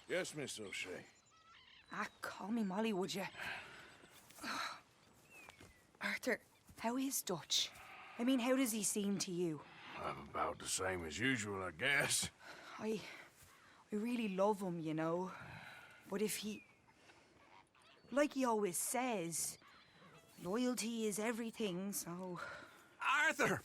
Yes, Miss O'Shea. Call me Molly, would you? Arthur, how is Dutch? I mean, how does he seem to you? About the same as usual, I guess. I really love him, you know. But if he... Like he always says, loyalty is everything, so... Arthur!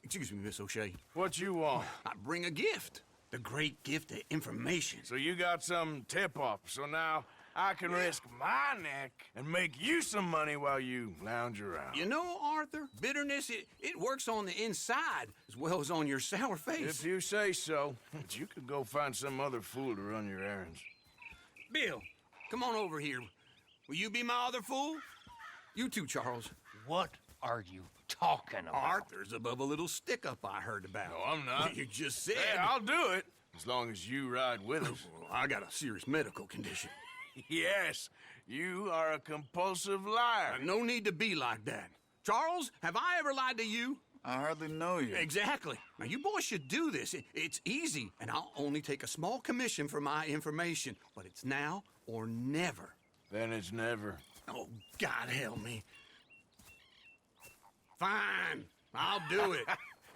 Excuse me, Miss O'Shea. What you want? I bring a gift. The great gift of information. So you got some tip-off, so now I can risk my neck and make you some money while you lounge around. You know, Arthur, bitterness, it works on the inside as well as on your sour face. If you say so, but you could go find some other fool to run your errands. Bill, come on over here. Will you be my other fool? You too, Charles. What are you talking about? Arthur's above a little stick-up I heard about. No, I'm not. You just said... Hey, I'll do it, as long as you ride with us. I got a serious medical condition. Yes, you are a compulsive liar. No need to be like that. Charles, have I ever lied to you? I hardly know you. Exactly. Now, you boys should do this. It's easy, and I'll only take a small commission for my information. But it's now or never. Then it's never. Oh, God help me. Fine, I'll do it.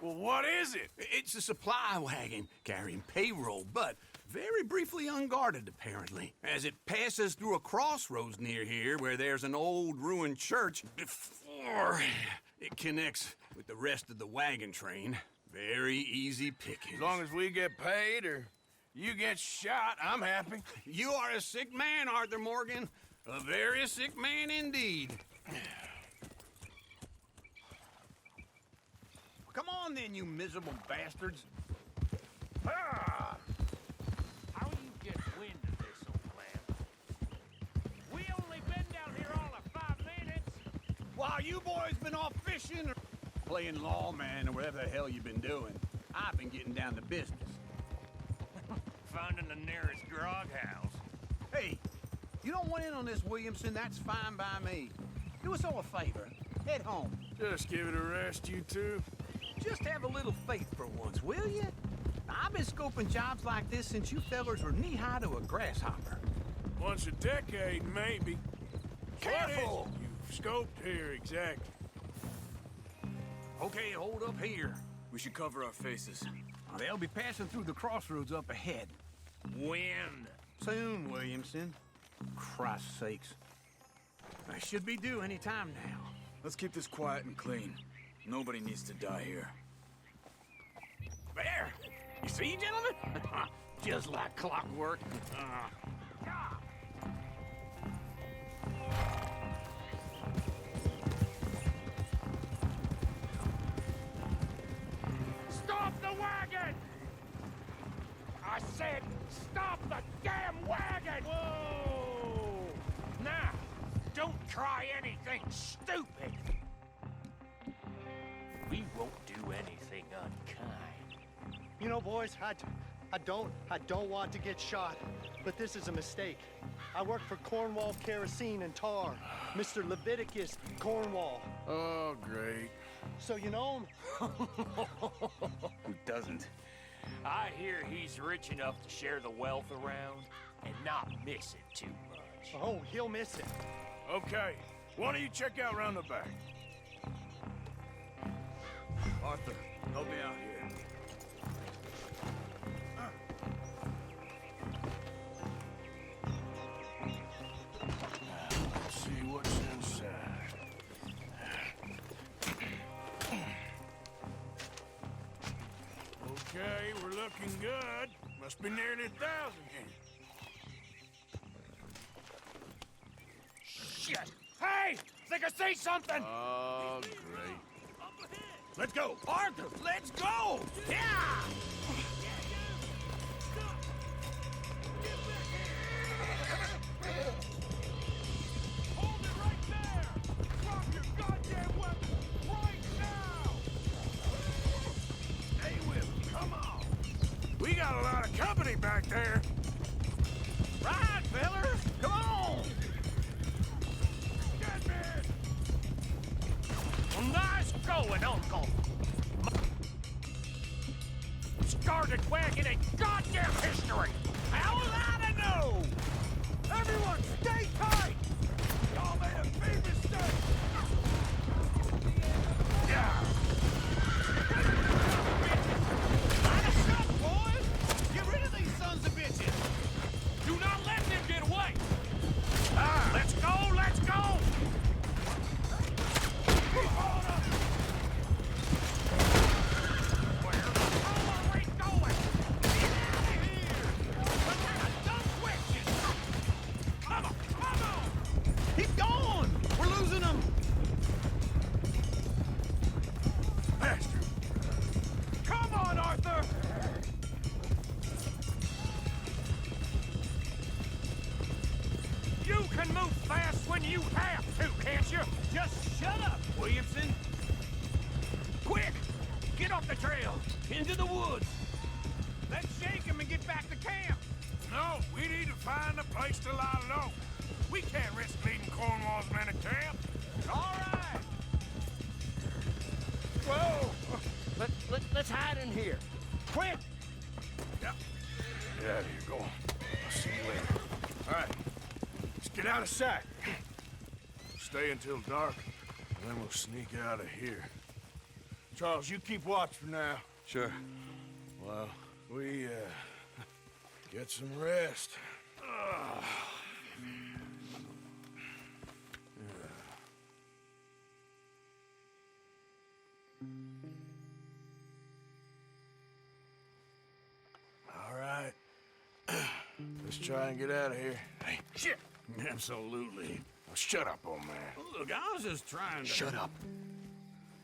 Well, what is it? It's a supply wagon carrying payroll, but very briefly unguarded, apparently. As it passes through a crossroads near here where there's an old ruined church before it connects with the rest of the wagon train. Very easy picking. As long as we get paid or you get shot, I'm happy. You are a sick man, Arthur Morgan. A very sick man indeed. Come on then, you miserable bastards. Ah! How you get wind of this, old man? We only been down here all of 5 minutes. While you boys been off fishing or playing lawman or whatever the hell you've been doing, I've been getting down to business. Finding the nearest grog house. Hey, you don't want in on this, Williamson, that's fine by me. Do us all a favor. Head home. Just give it a rest, you two. Just have a little faith for once, will you? I've been scoping jobs like this since you fellers were knee-high to a grasshopper. Once a decade, maybe. Careful! What is it you've scoped here, exactly? Okay, hold up here. We should cover our faces. They'll be passing through the crossroads up ahead. Wind. Soon, Williamson. Christ's sakes. I should be due any time now. Let's keep this quiet and clean. Nobody needs to die here. There! You see, gentlemen? Just like clockwork. Stop the wagon! I said, stop the damn wagon! Whoa! Now, don't try anything stupid. We won't do anything unkind. You know, boys, I don't want to get shot, but this is a mistake. I work for Cornwall Kerosene and Tar, Mr. Leviticus Cornwall. Oh, great. So you know him? Who doesn't? I hear he's rich enough to share the wealth around and not miss it too much. Oh, he'll miss it. Okay, why don't you check out round the back? Arthur, help me out here. Let's see what's inside. Okay, we're looking good. Must be nearly 1,000 here. Shit! Hey! Think I see something! Oh, great. Let's go! Arthur, let's go! Yeah! Hold it right there! Drop your goddamn weapon right now! can move fast when you have to, can't you? Just shut up, Williamson. Quick! Get off the trail! Into the woods! Let's shake him and get back to camp! No, we need to find a place to lie low. We can't risk leading Cornwall's men to camp. All right! Whoa! Let's hide in here. Quick! Yeah. Get out of here, go on. I'll see you later. All right, let's get out of sight. Stay until dark, and then we'll sneak out of here. Charles, you keep watch for now. Sure. Well, we, get some rest. Ugh. All right. Let's try and get out of here. Hey, shit! Absolutely. Now shut up, old man. Look, I was just trying to... Shut up.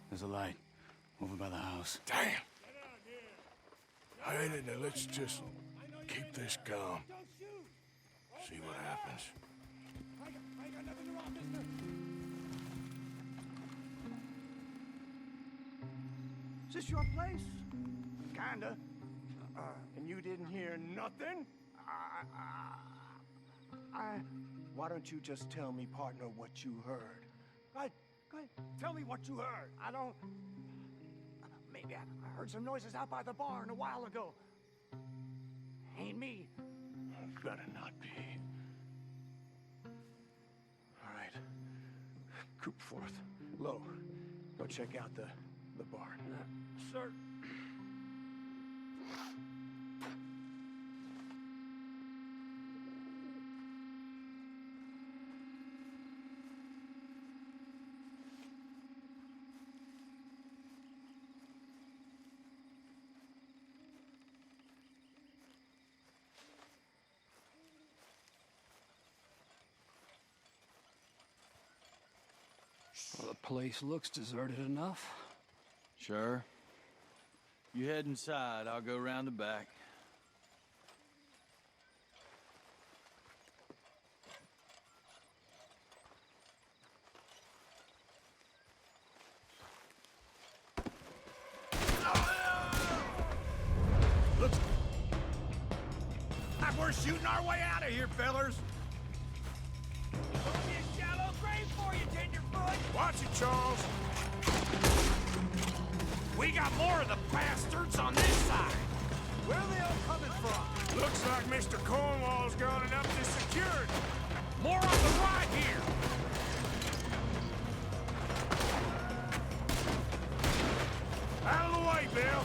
There's a light over by the house. Damn! All right, now let's just keep this calm. See what happens. Is this your place? Kinda. And you didn't hear nothing? Why don't you just tell me, partner, what you heard? Go ahead. Tell me what you heard. I don't... Maybe I heard some noises out by the barn a while ago. Ain't me. Better not be. All right. Group forth. Low. Go check out the barn. Sir. Well, the place looks deserted enough. Sure. You head inside, I'll go round the back. Looks like we're shooting our way out of here, fellers. It'll be a shallow grave for you, tenderfoot. Watch it, Charles. We got more of the bastards on this side. Where are they all coming from? Looks like Mr. Cornwall's gone and up to security. More on the right here. Out of the way, Bill.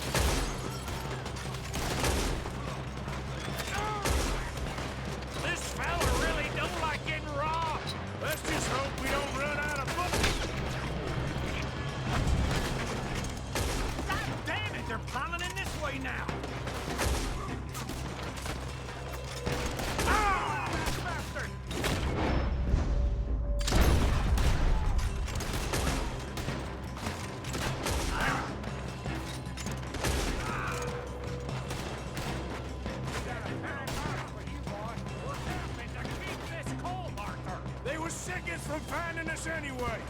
This fella really don't like getting robbed. Let's just hope we don't run out of bullets. God damn it, they're piling in this way now. Ah! Bastard! They were seconds from finding us anyway.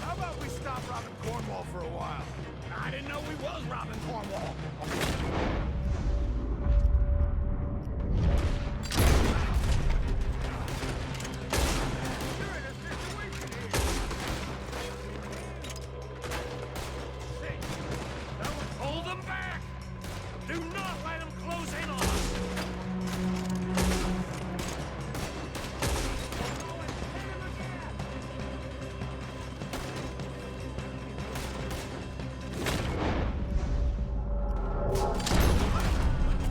How about we stop robbing Cornwall for a while? I didn't know we was robbing Cornwall. Hold them back! Do not let them close in on us!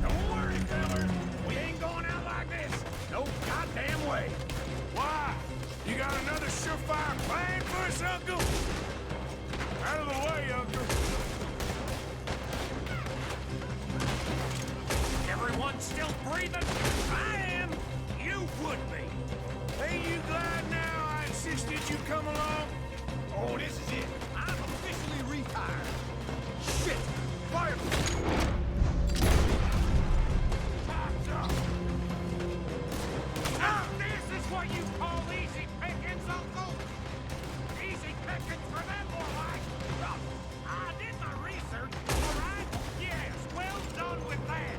Don't worry, fellas. We ain't going out like this. No goddamn way. Why? You got another surefire plan for us, Uncle? Out of the way, Uncle. Everyone still breathing? I am. You would be. Ain't you glad now I insisted you come along? Oh, this is it. I'm officially retired. Shit! Fire! Time's up! Now this is what you call easy pickings, Uncle? Easy pickings for them, more like. Look, I did my research, all right? Yes, well done with that.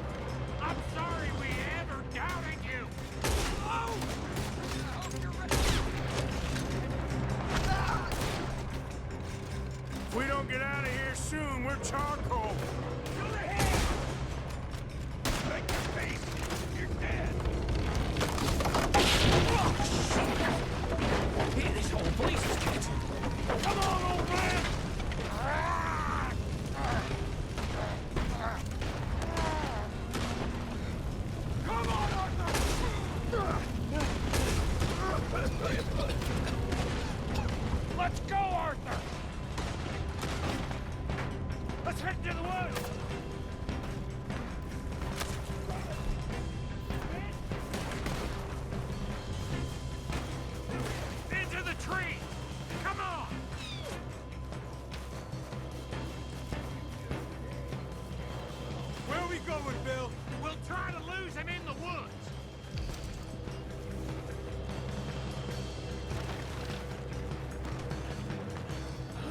I'm sorry we ever doubted you. Oh! I hope you're ready. If we don't get out of here soon, we're charcoal. To the head! Make your face! You're dead! Yeah, this whole place is catching. Come on, old man! Come on, Arthur! Let's go, Arthur! Let's head to the woods! Into the tree! Come on! Where are we going, Bill? We'll try to lose him in the woods.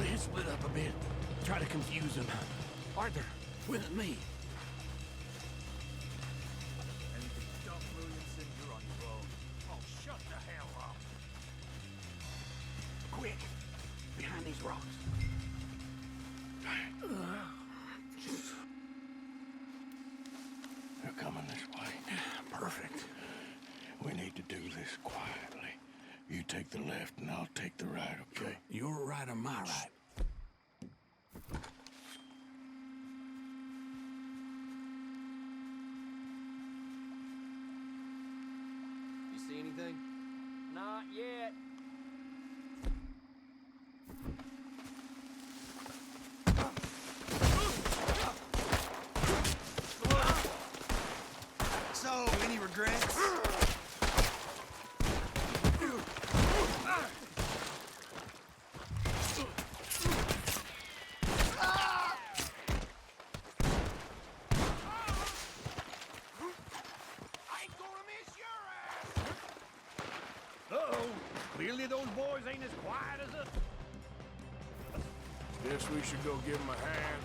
Let's split up a bit. Try to confuse him. Arthur, with me. Anything dumb, Williamson, you're on your own. Oh, shut the hell up. Quick! Behind these rocks. They're coming this way. Perfect. We need to do this quietly. You take the left and I'll take the right, okay? Your right or my right? You see anything? Not yet. So, any regrets? I ain't gonna miss your ass! Uh-oh. Clearly those boys ain't as quiet as us. Guess we should go give him a hand.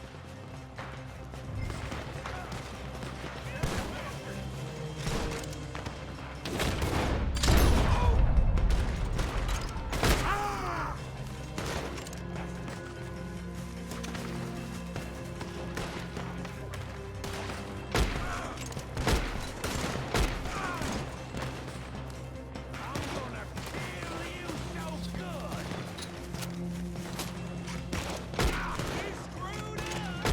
I'm gonna kill you so good! He's screwed up!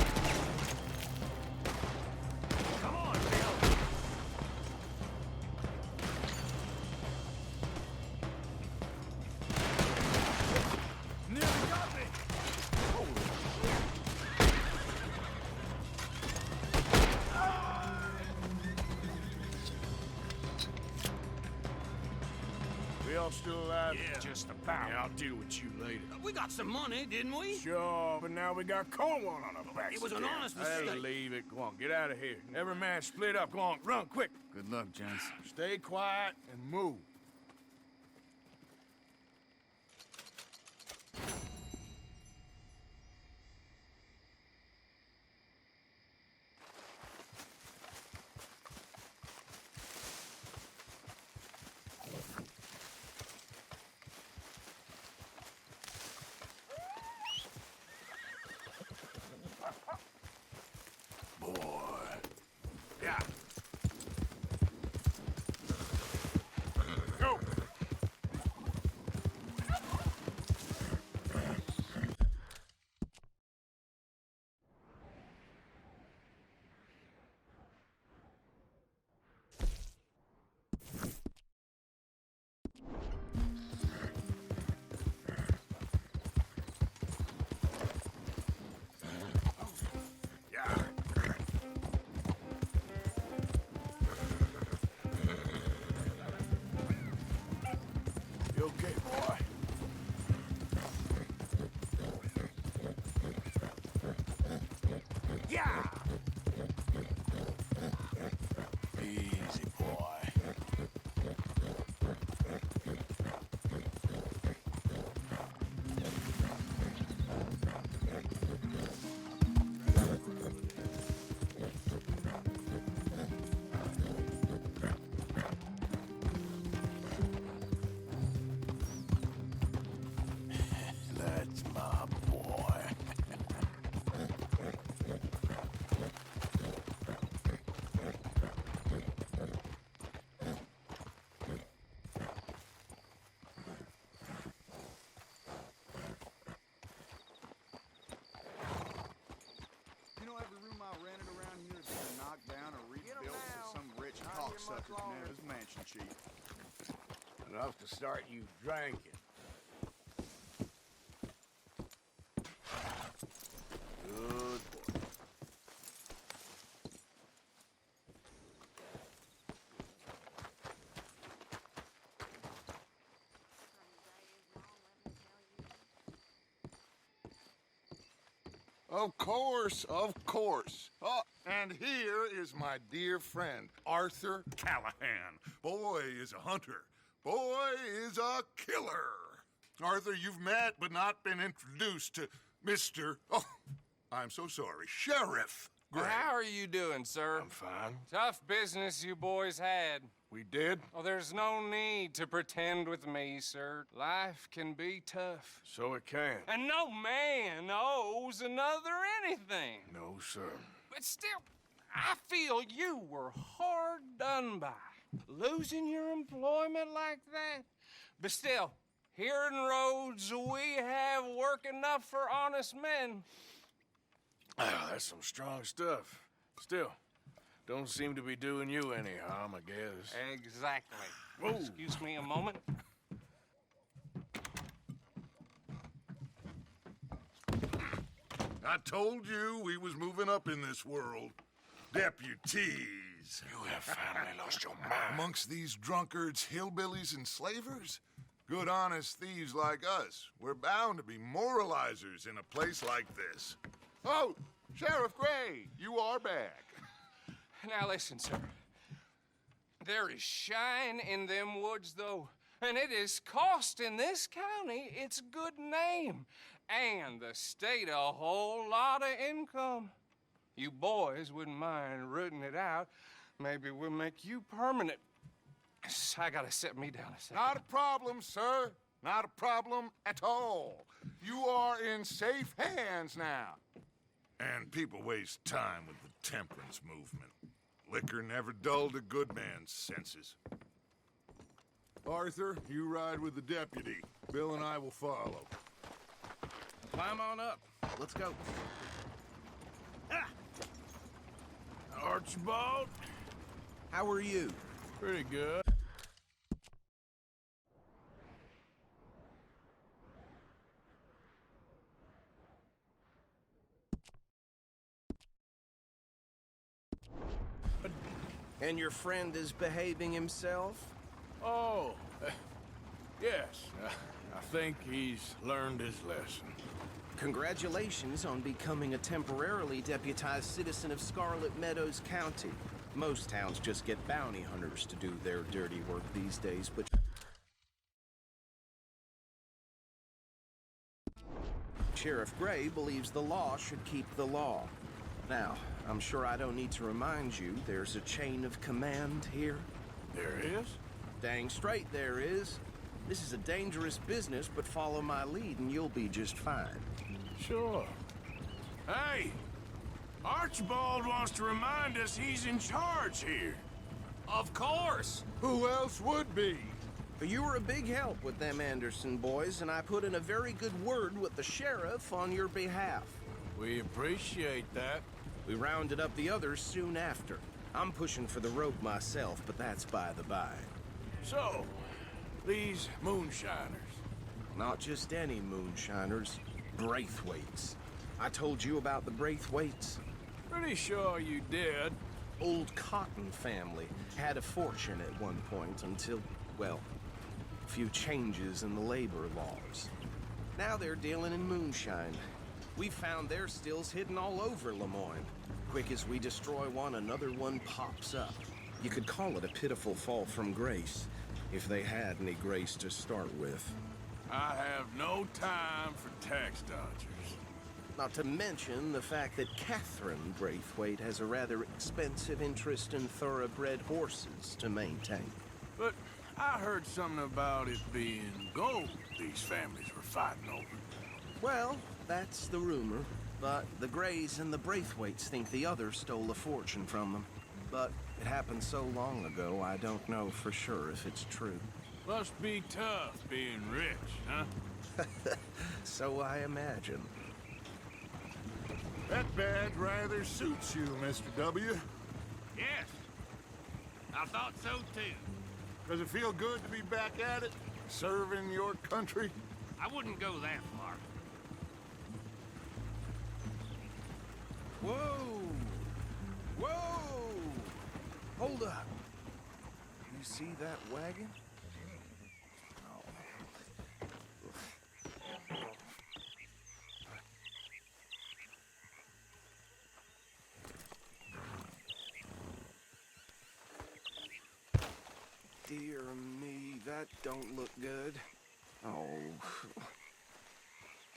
Come on, Bill! Nearly got me! We all still alive? Yeah. Just about. Yeah, I'll deal with you later. We got some money, didn't we? Sure, but now we got Cornwall on our backs. It was an again. honest Hey, mistake. leave it. Go on, get out of here. Every man split up. Go on, run, quick. Good luck, gents. Stay quiet and move. Yeah. Yeah! Easy, boy. That's my boy. You know, every room I rented around here has been knocked down or rebuilt so some rich cocksucker can have his mansion cheap. Enough to start you drinking. Good boy. Of course, of course. Oh, and here is my dear friend, Arthur Callahan. Boy is a hunter. Boy is a killer. Arthur, you've met but not been introduced to Mr. Oh, I'm so sorry, Sheriff Gray. How are you doing, sir? I'm fine. Tough business you boys had. We did, Oh, there's no need to pretend with me, sir. Life can be tough. so it can. And no man owes another anything. No, sir. But still, I feel you were hard done by. Losing your employment like that. But still, here in Rhodes, we have work enough for honest men. Ah, that's some strong stuff. Still, don't seem to be doing you any harm, I guess. Exactly. Whoa. Excuse me a moment. I told you we was moving up in this world. Deputies. You have finally lost your mind. Amongst these drunkards, hillbillies, and slavers? Good honest thieves like us. We're bound to be moralizers in a place like this. Oh, Sheriff Gray, you are back. Now listen, sir. There is shine in them woods, though, and it is costing this county its good name and the state a whole lot of income. You boys wouldn't mind rooting it out. Maybe we'll make you permanent. I gotta sit me down a second. Not a problem, sir. Not a problem at all. You are in safe hands now. And people waste time with the temperance movement. Liquor never dulled a good man's senses. Arthur, you ride with the deputy. Bill and I will follow. Climb on up. Let's go. Archibald? How are you? Pretty good. And your friend is behaving himself? Oh, yes. I think he's learned his lesson. Congratulations on becoming a temporarily deputized citizen of Scarlet Meadows County. Most towns just get bounty hunters to do their dirty work these days, but Sheriff Gray believes the law should keep the law. Now, I'm sure I don't need to remind you there's a chain of command here. There is? Dang straight there is. This is a dangerous business, but follow my lead and you'll be just fine. Sure. Hey! Archibald wants to remind us he's in charge here. Of course. Who else would be? But you were a big help with them Anderson boys, and I put in a very good word with the sheriff on your behalf. We appreciate that. We rounded up the others soon after. I'm pushing for the rope myself, but that's by the by. So, these moonshiners. Not just any moonshiners, Braithwaites. I told you about the Braithwaites? Pretty sure you did. Old Cotton family had a fortune at one point until, well, a few changes in the labor laws. Now they're dealing in moonshine. We found their stills hidden all over Lemoyne. Quick as we destroy one, another one pops up. You could call it a pitiful fall from grace, if they had any grace to start with. I have no time for tax dodgers. Not to mention the fact that Catherine Braithwaite has a rather expensive interest in thoroughbred horses to maintain. But I heard something about it being gold these families were fighting over. Well, that's the rumor. But the Greys and the Braithwaites think the others stole a fortune from them. But it happened so long ago, I don't know for sure if it's true. Must be tough being rich, huh? So I imagine. That badge rather suits you, Mr. W. Yes. I thought so, too. Does it feel good to be back at it, serving your country? I wouldn't go that far. Whoa! Whoa! Hold up. You see that wagon? Dear me, that don't look good. Oh.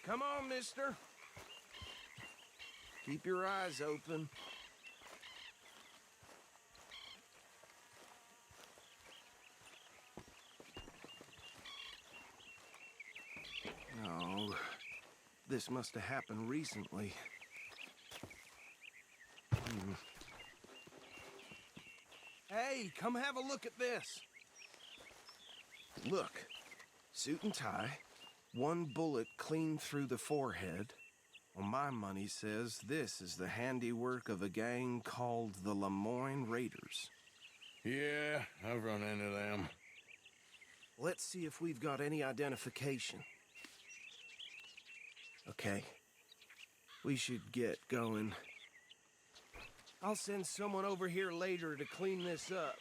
Come on, mister. Keep your eyes open. No. This must have happened recently. Hey, come have a look at this. Look, suit and tie, one bullet clean through the forehead. Well, my money says this is the handiwork of a gang called the Lemoyne Raiders. Yeah, I've run into them. Let's see if we've got any identification. Okay. We should get going. I'll send someone over here later to clean this up.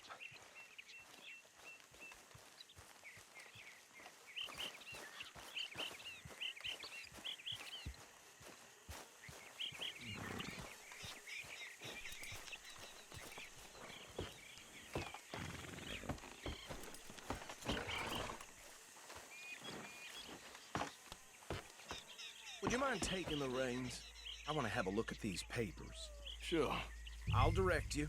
Would you mind taking the reins? I want to have a look at these papers. Sure. I'll direct you.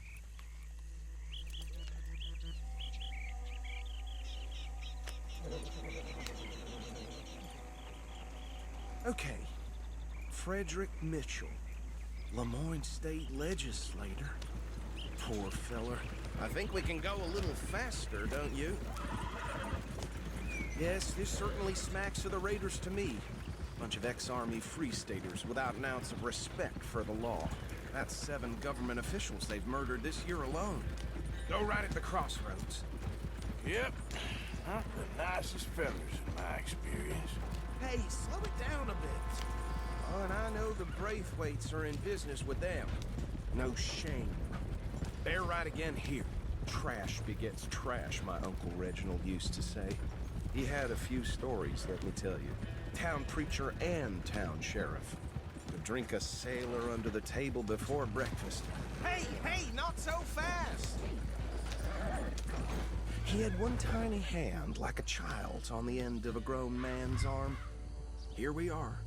Okay. Frederick Mitchell, Lemoyne State Legislator. Poor feller. I think we can go a little faster, don't you? Yes, this certainly smacks of the Raiders to me. Bunch of ex-Army Free Staters without an ounce of respect for the law. That's 7 government officials they've murdered this year alone. Go right at the crossroads. Yep. Not the nicest fellas in my experience. Hey, slow it down a bit. Oh, and I know the Braithwaites are in business with them. No shame. Bear right again here. Trash begets trash, my Uncle Reginald used to say. He had a few stories, let me tell you. Town preacher and town sheriff. Would drink a sailor under the table before breakfast. Hey, not so fast! He had one tiny hand, like a child's, on the end of a grown man's arm. Here we are.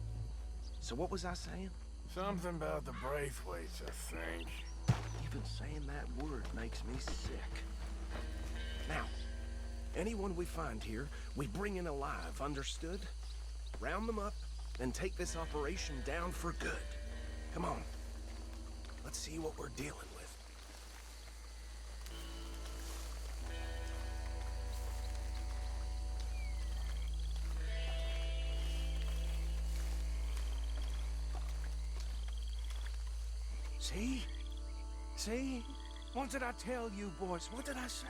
So what was I saying? Something about the Braithwaites, I think. Even saying that word makes me sick. Now, anyone we find here, we bring in alive, understood? Round them up, then take this operation down for good. Come on. Let's see what we're dealing with. See? See? What did I tell you, boys? What did I say?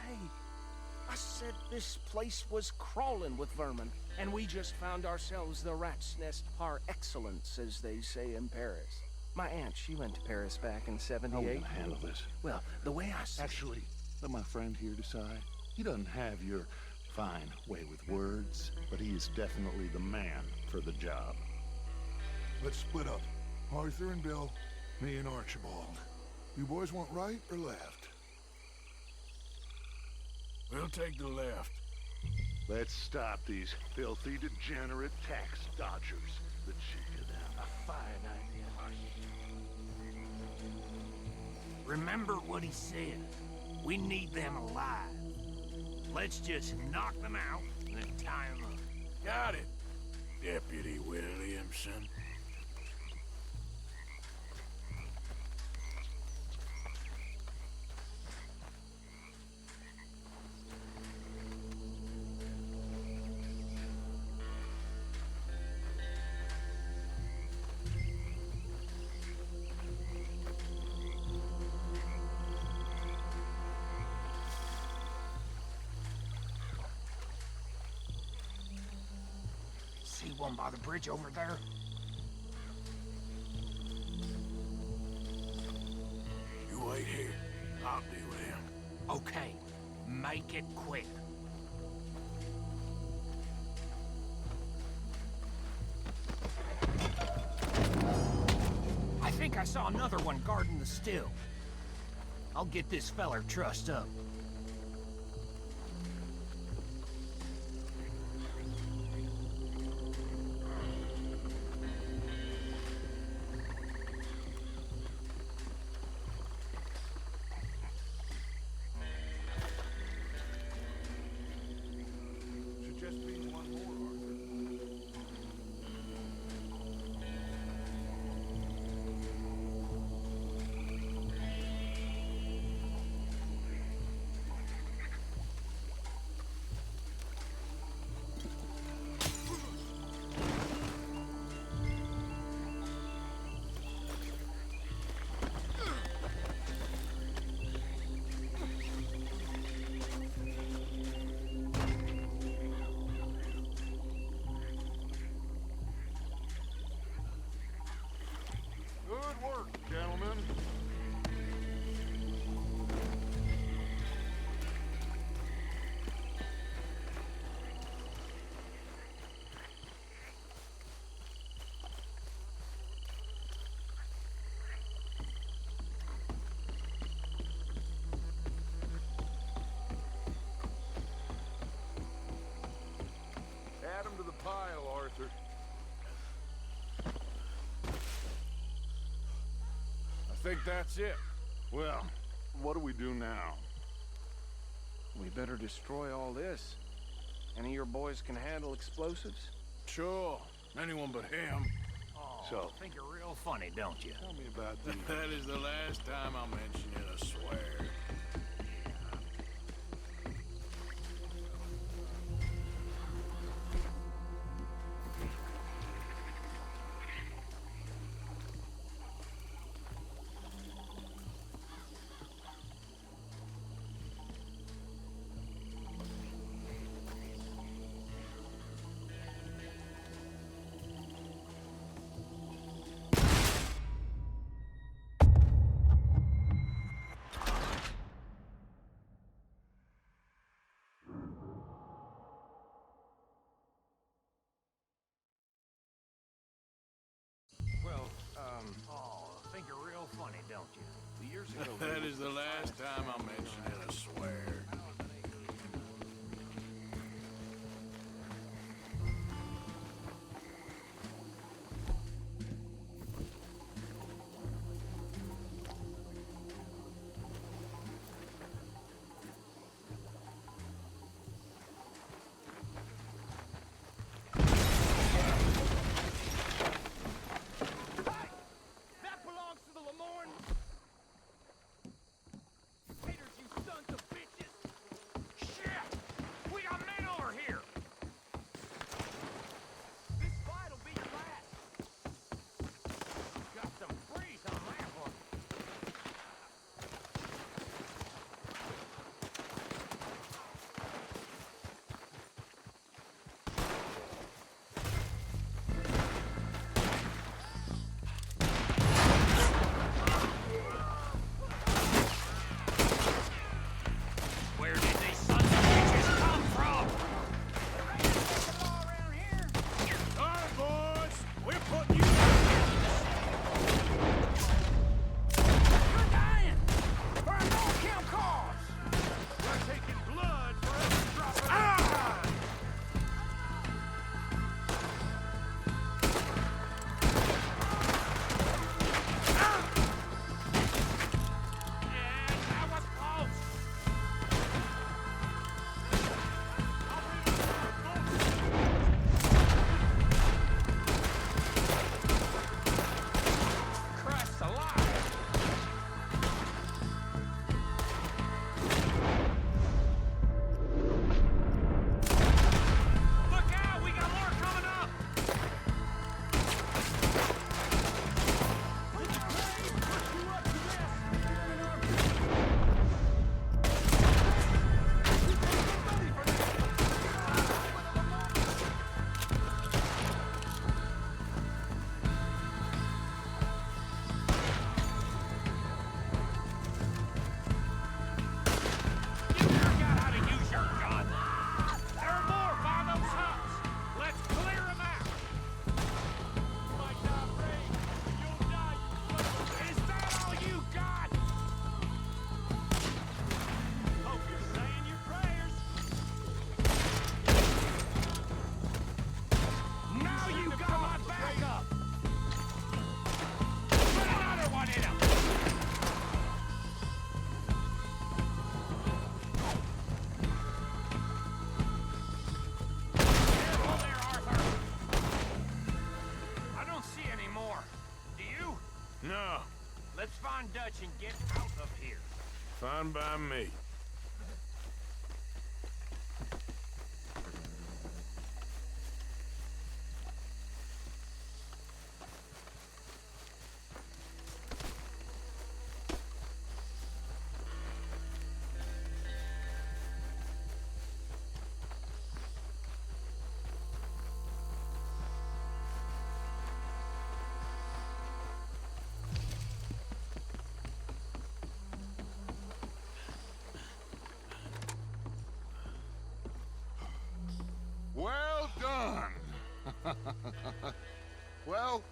I said this place was crawling with vermin, and we just found ourselves the rat's nest par excellence, as they say in Paris. My aunt, she went to Paris back in '78. How are we gonna handle this? Well, the way I see Actually, let my friend here decide. He doesn't have your fine way with words, but he is definitely the man for the job. Let's split up. Arthur and Bill, me and Archibald. You boys want right or left? We'll take the left. Let's stop these filthy, degenerate tax dodgers. The chick of them. A fine idea. Remember what he said. We need them alive. Let's just knock them out and then tie them up. Got it, Deputy Williamson. See one by the bridge over there? You wait here. I'll deal with him. Okay, make it quick. I think I saw another one guarding the still. I'll get this feller trussed up. Should just be one more, Arthur. Good work, gentlemen. Add 'em to the pile, Arthur. I think that's it. Well, what do we do now? We better destroy all this. Any of your boys can handle explosives? Sure. Anyone but him. Oh, So- think you're real funny, don't you? Tell me about the... That is the last time I mention it, I swear. Well, Oh, think you're real funny, don't you? years ago... That is the last time I mention it, I swear. That belongs to the Lemoyne. Haters, you son on, Dutch, and get out of here. Fine by me. Well done. Well,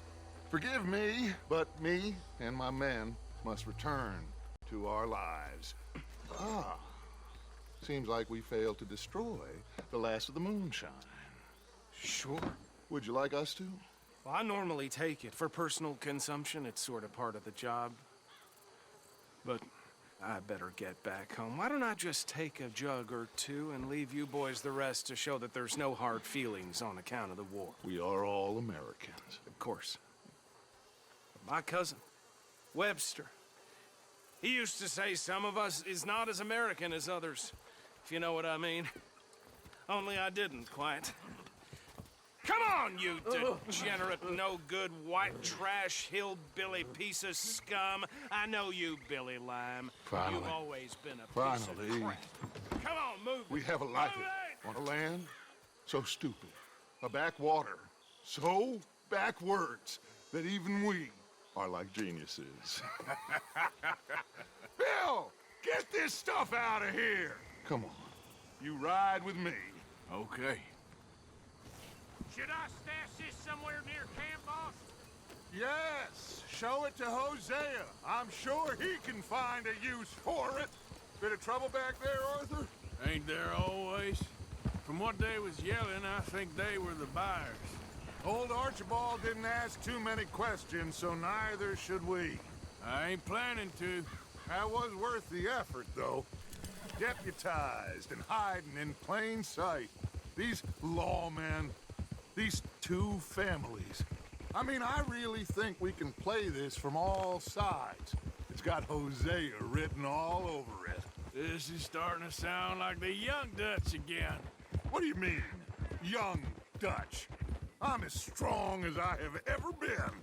forgive me, but me and my men must return to our lives. Ah, seems like we failed to destroy the last of the moonshine. Sure. Would you like us to? Well, I normally take it. For personal consumption, it's sort of part of the job. But I better get back home. Why don't I just take a jug or two and leave you boys the rest to show that there's no hard feelings on account of the war? We are all Americans. Of course. My cousin, Webster, he used to say some of us is not as American as others, if you know what I mean. Only I didn't quite. Come on, you degenerate, no-good, white trash, hillbilly piece of scum. I know you, Billy Lime. Finally. You've always been a piece of crap. Come on, move it. We have a life on a land so stupid, a backwater so backwards that even we are like geniuses. Bill, get this stuff out of here. Come on, you ride with me. Okay. Should I stash this somewhere near camp, boss? Yes, show it to Hosea. I'm sure he can find a use for it. Bit of trouble back there, Arthur? Ain't there always? From what they was yelling, I think they were the buyers. Old Archibald didn't ask too many questions, so neither should we. I ain't planning to. That was worth the effort, though. Deputized and hiding in plain sight. These lawmen, these two families. I mean, I really think we can play this from all sides. It's got Hosea written all over it. This is starting to sound like the young Dutch again. What do you mean, young Dutch? I'm as strong as I have ever been.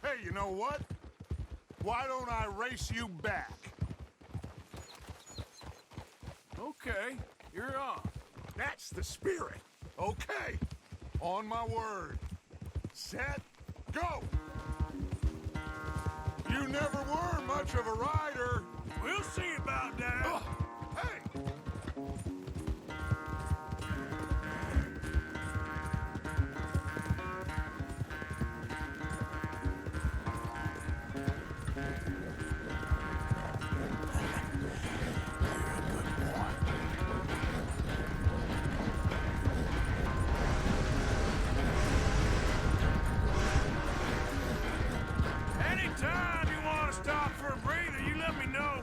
Hey, you know what? Why don't I race you back? Okay, you're on. That's the spirit. Okay, on my word. Set, go! You never were much of a rider. We'll see about that. Hey! Anytime you want to stop for a breather, you let me know.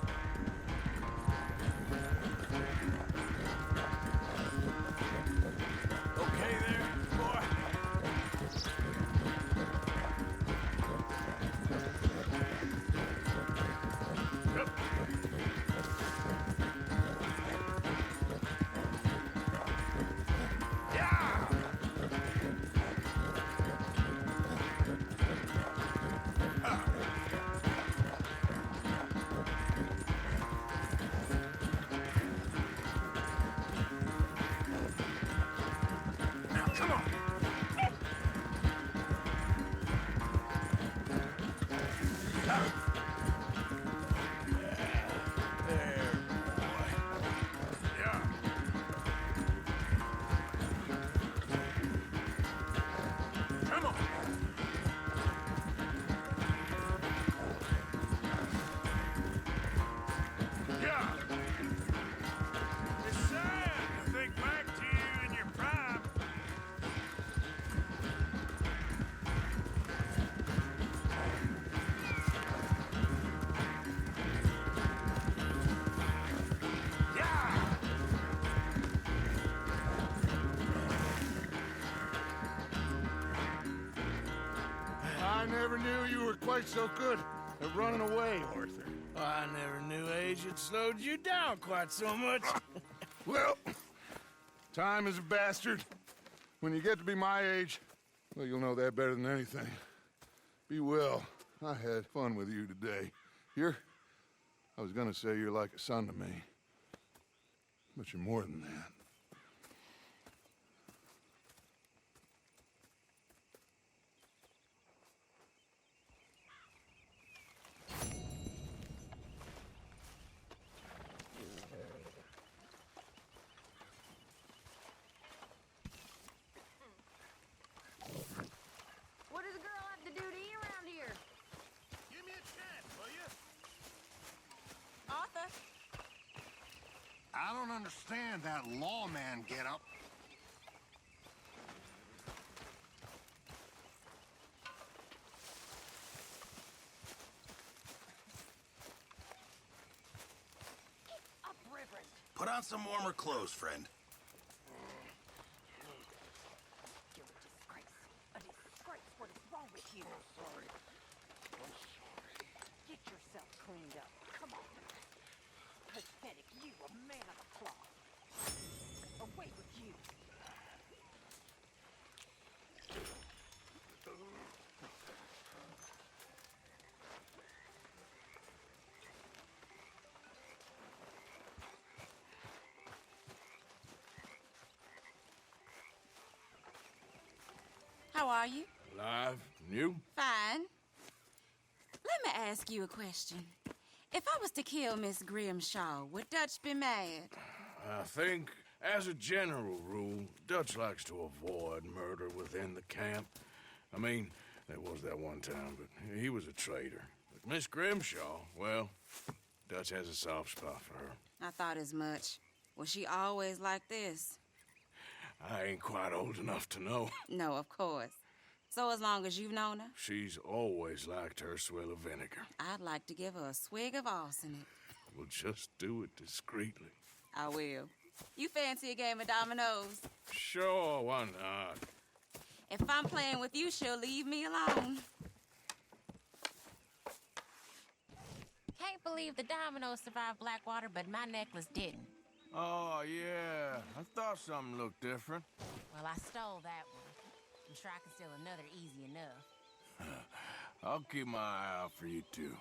Okay there, boy? Yep. Yeah! Now, come on. There, boy. Yeah. Come on. Yeah. It's sad to think back to you in your prime. Yeah. I never knew you were quite so good They're running away, Arthur. I never knew age had slowed you down quite so much. Well, time is a bastard. When you get to be my age, well, you'll know that better than anything. Be well. I had fun with you today. I was gonna say you're like a son to me. But you're more than that. What does a girl have to do to eat around here? Give me a chance, will you? Arthur? I don't understand that lawman get-up. Up, Reverend. Put on some warmer clothes, friend. You're a disgrace. A disgrace. What is wrong with you? Sorry. Get yourself cleaned up. Come on. Pathetic. You, a man of the cloth. Away with you. How are you? Alive? And you? Fine. Let me ask you a question. If I was to kill Miss Grimshaw, would Dutch be mad? I think, as a general rule, Dutch likes to avoid murder within the camp. I mean, there was that one time, but he was a traitor. But Miss Grimshaw, well, Dutch has a soft spot for her. I thought as much. Was she always like this? I ain't quite old enough to know. No, of course. So as long as you've known her? She's always liked her swill of vinegar. I'd like to give her a swig of arsenic. We'll just do it discreetly. I will. You fancy a game of dominoes? Sure, why not? If I'm playing with you, she'll leave me alone. Can't believe the dominoes survived Blackwater, but my necklace didn't. Oh, yeah. I thought something looked different. Well, I stole that one. I'm sure I can steal another easy enough. I'll keep my eye out for you, too.